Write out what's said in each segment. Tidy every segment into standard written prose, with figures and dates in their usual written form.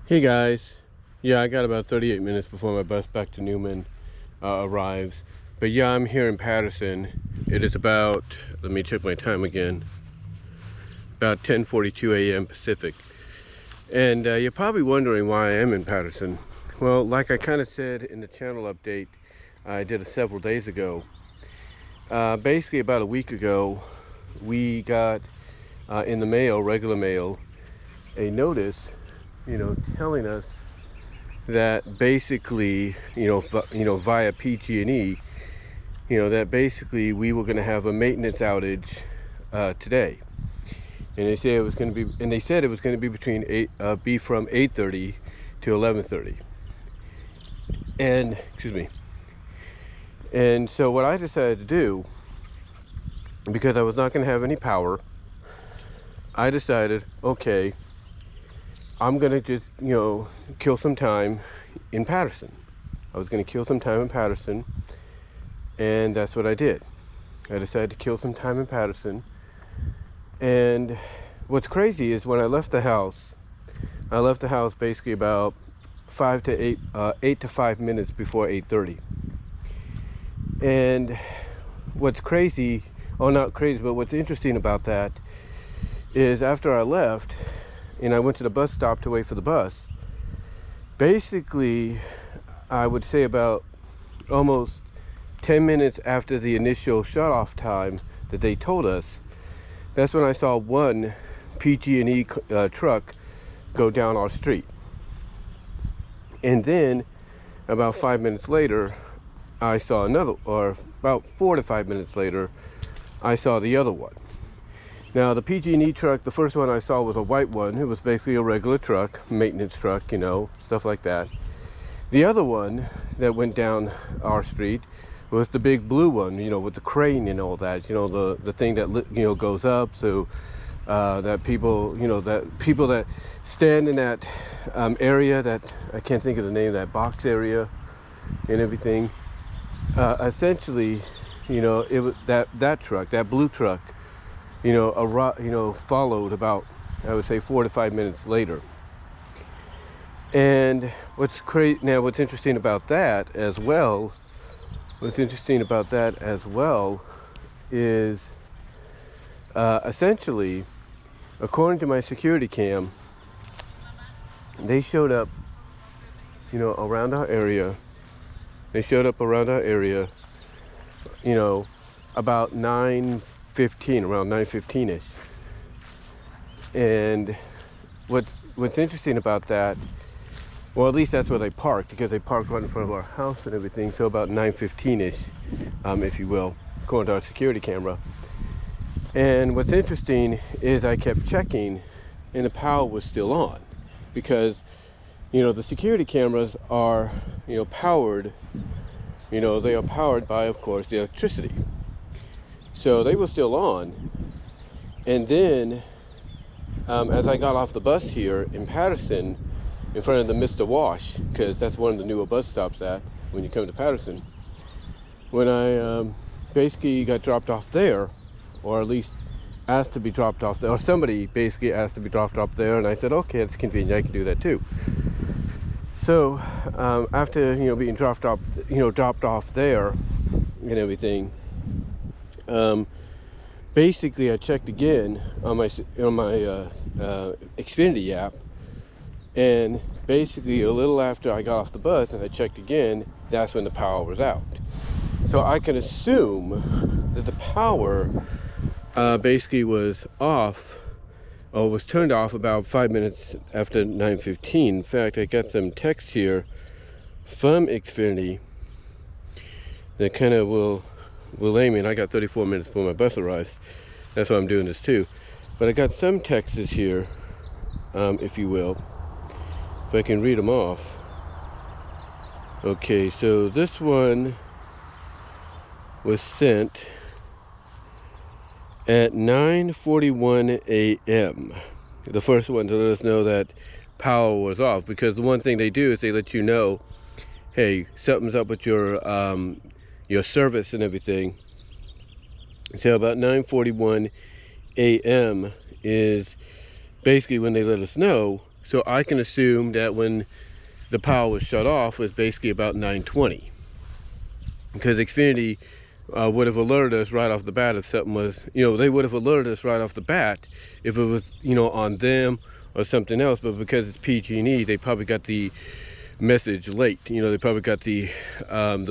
Hey guys, yeah, I got about 38 minutes before my bus back to Newman arrives. But yeah, I'm here in Patterson. It is about, let me check my time again, about 10:42 a.m. Pacific. And you're probably wondering why I am in Patterson. Well, like I kind of said in the channel update I did several days ago, basically about a week ago, we got in the mail, regular mail, a notice, telling us that basically, via PG&E, that basically we were going to have a maintenance outage today, and they said it was going to be, between from 8:30 to 11:30, and excuse me. And so what I decided to do, because I was not going to have any power, I decided, okay, I'm gonna just, kill some time in Patterson. I was gonna kill some time in Patterson, and that's what I did. I decided to kill some time in Patterson. And what's crazy is when I left the house basically about 8 to 5 minutes before 8:30. And what's crazy, not crazy, but what's interesting about that is after I left, and I went to the bus stop to wait for the bus, basically, I would say about almost 10 minutes after the initial shut-off time that they told us, that's when I saw one PG&E truck go down our street. And then, about 5 minutes later, I saw another, or about 4 to 5 minutes later, I saw the other one. Now, the PG&E truck, the first one I saw was a white one. It was basically a regular truck, maintenance truck, stuff like that. The other one that went down our street was the big blue one, with the crane and all that, the thing that, goes up, so that people, that stand in that area, that, I can't think of the name, that box area and everything. Essentially, it was that truck, that blue truck, followed about, I would say, 4 to 5 minutes later. And what's interesting about that as well, is essentially, according to my security cam, they showed up, around our area. About 9:15, around 9:15ish. And what's interesting about that, well, at least that's where they parked, because they parked right in front of our house and everything. So about 9:15ish, if you will, according to our security camera. And what's interesting is I kept checking, and the power was still on, because the security cameras are powered. They are powered by, of course, the electricity. So they were still on. And then, as I got off the bus here in Patterson, in front of the Mr. Wash, because that's one of the newer bus stops when you come to Patterson, when I basically got dropped off there, or at least asked to be dropped off there, or somebody basically asked to be dropped off there, and I said, okay, it's convenient, I can do that too. So after being dropped off there and everything, basically I checked again on my Xfinity app, and basically a little after I got off the bus and I checked again, that's when the power was out. So I can assume that the power basically was off, or was turned off about 5 minutes after 9:15. In fact, I got some text here from Xfinity that kind of will aim me, and I got 34 minutes before my bus arrives. That's why I'm doing this too. But I got some texts here, if you will, if I can read them off. Okay, so this one was sent at 9:41 a.m. The first one to let us know that power was off, because the one thing they do is they let you know, hey, something's up with your service and everything. So about 9:41 a.m. is basically when they let us know. So I can assume that when the power was shut off was basically about 9:20, because Xfinity would have alerted us right off the bat if something was, they would have alerted us right off the bat if it was, on them or something else. But because it's PG&E, they probably got the message late. They probably got the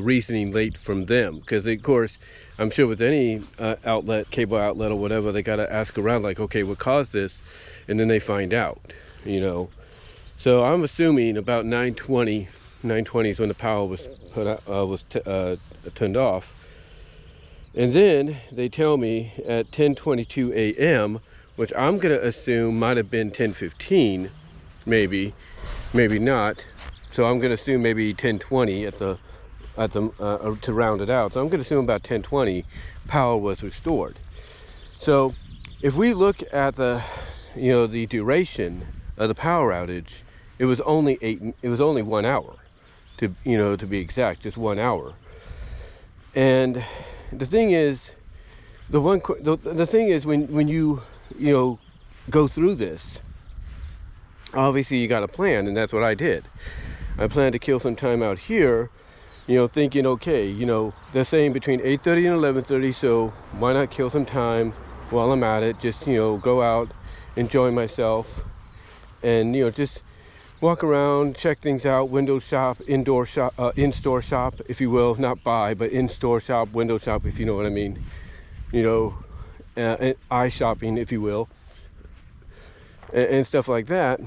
reasoning late from them, because of course I'm sure with any outlet, cable outlet or whatever, they got to ask around like, okay, what caused this, and then they find out. So I'm assuming about 9:20 is when the power was turned off. And then they tell me at 10:22 a.m., which I'm gonna assume might have been 10:15, maybe not. So I'm gonna assume maybe 10:20 to round it out. So I'm gonna assume about 10:20 power was restored. So if we look at the duration of the power outage, it was only 1 hour, to be exact, just 1 hour. And the thing is, the thing is, when you go through this, obviously you got a plan, and that's what I did. I planned to kill some time out here, thinking, okay, they're saying between 8:30 and 11:30, so why not kill some time while I'm at it? Just go out, enjoy myself, and just walk around, check things out, window shop, indoor shop, in-store shop, if you will, not buy, but in-store shop, window shop, if you know what I mean, eye shopping, if you will, and stuff like that,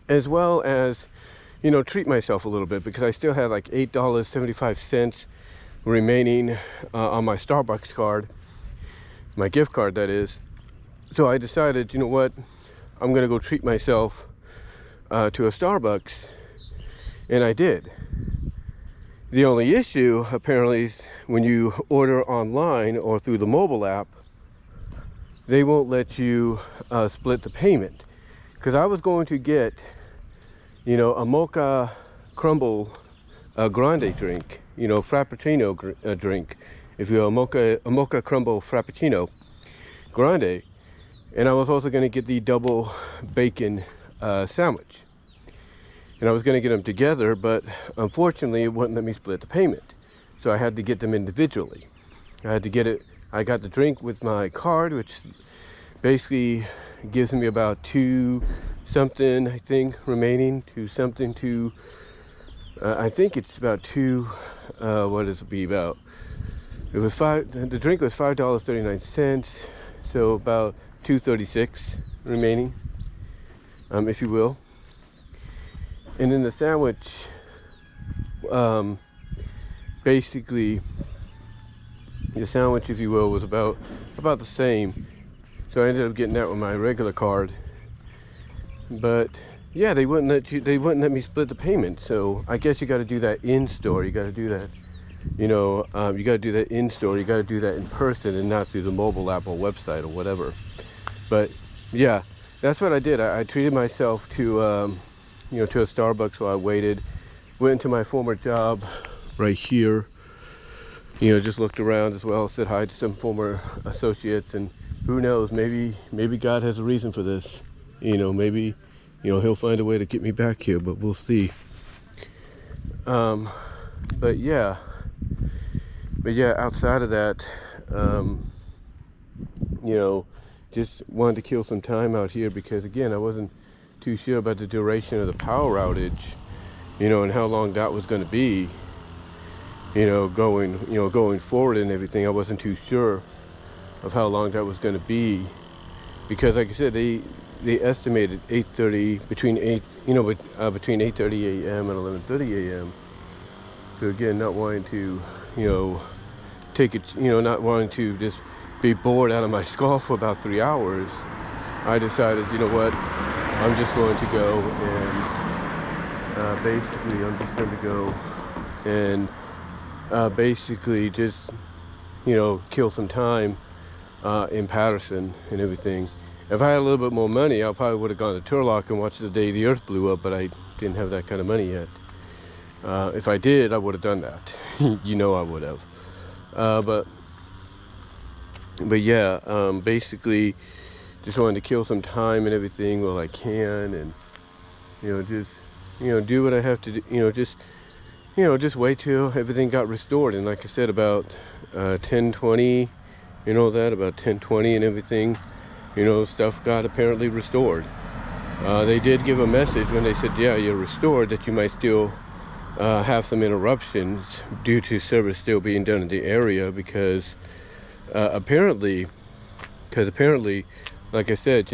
as well as, treat myself a little bit, because I still had like $8.75 remaining on my Starbucks card, my gift card, that is. So I decided, what, I'm gonna go treat myself to a Starbucks, and I did. The only issue apparently is when you order online or through the mobile app, they won't let you split the payment, because I was going to get a Mocha Cumble Grande drink, Frappuccino drink, if you will, a Mocha Cumble Frappuccino Grande, and I was also going to get the double bacon sandwich, and I was going to get them together, but unfortunately it wouldn't let me split the payment, so I had to get them individually. I got the drink with my card, which basically gives me about $2 something, I think, remaining, I think it's about what does it be about? It was the drink was $5.39, so about $2.36 remaining, if you will. And then the sandwich, basically, the sandwich, if you will, was about the same. So I ended up getting that with my regular card. But yeah, they wouldn't let me split the payment. So I guess you got to do that in store. You got to do that, you got to do that in store. You got to do that in person, and not through the mobile app or website or whatever. But yeah, that's what I did. I treated myself to to a Starbucks while I waited. Went into my former job right here. Just looked around as well, said hi to some former associates, and who knows, maybe God has a reason for this. Maybe he'll find a way to get me back here, but we'll see. But yeah, outside of that, just wanted to kill some time out here, because again, I wasn't too sure about the duration of the power outage, and how long that was going to be, going forward and everything. I wasn't too sure of how long that was going to be, because like I said, they estimated 8:30, between 8:30 a.m. and 11:30 a.m. So again, not wanting to, take it, not wanting to just be bored out of my skull for about 3 hours, I decided, what, I'm just going to go and basically I'm just going to go and basically just, kill some time in Patterson and everything. If I had a little bit more money, I probably would have gone to Turlock and watched the day the earth blew up, but I didn't have that kind of money yet. If I did, I would have done that. I would have. But yeah, basically, just wanted to kill some time and everything while I can, and just do what I have to do. Just wait till everything got restored. And like I said, about 10:20, about 10:20 and everything, stuff got apparently restored. They did give a message when they said, yeah, you're restored, that you might still have some interruptions due to service still being done in the area, because apparently, like I said,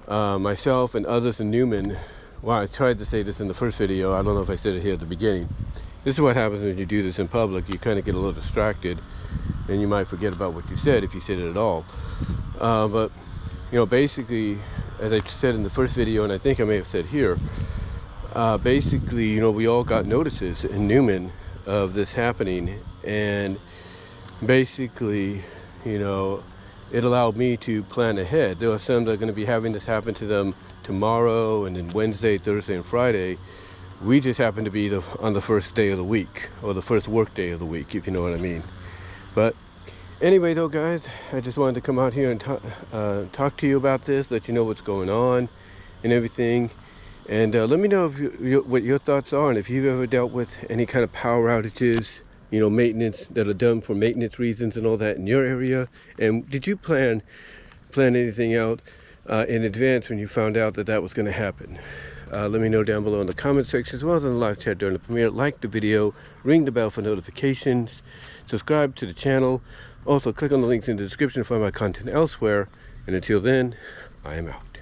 myself and others in Newman, well, I tried to say this in the first video, I don't know if I said it here at the beginning. This is what happens when you do this in public. You kind of get a little distracted, and you might forget about what you said, if you said it at all. But basically, as I said in the first video, and I think I may have said here, basically, we all got notices in Newman of this happening, and basically, it allowed me to plan ahead. There are some that are going to be having this happen to them tomorrow, and then Wednesday, Thursday, and Friday. We just happen to be on the first day of the week, or the first work day of the week, if you know what I mean. But anyway, though, guys, I just wanted to come out here and talk to you about this, let you know what's going on and everything. And let me know what your thoughts are, and if you've ever dealt with any kind of power outages, maintenance that are done for maintenance reasons and all that in your area. And did you plan anything out in advance when you found out that was going to happen? Let me know down below in the comment section, as well as in the live chat during the premiere. Like the video, ring the bell for notifications, subscribe to the channel. Also, click on the links in the description to find my content elsewhere. And until then, I am out.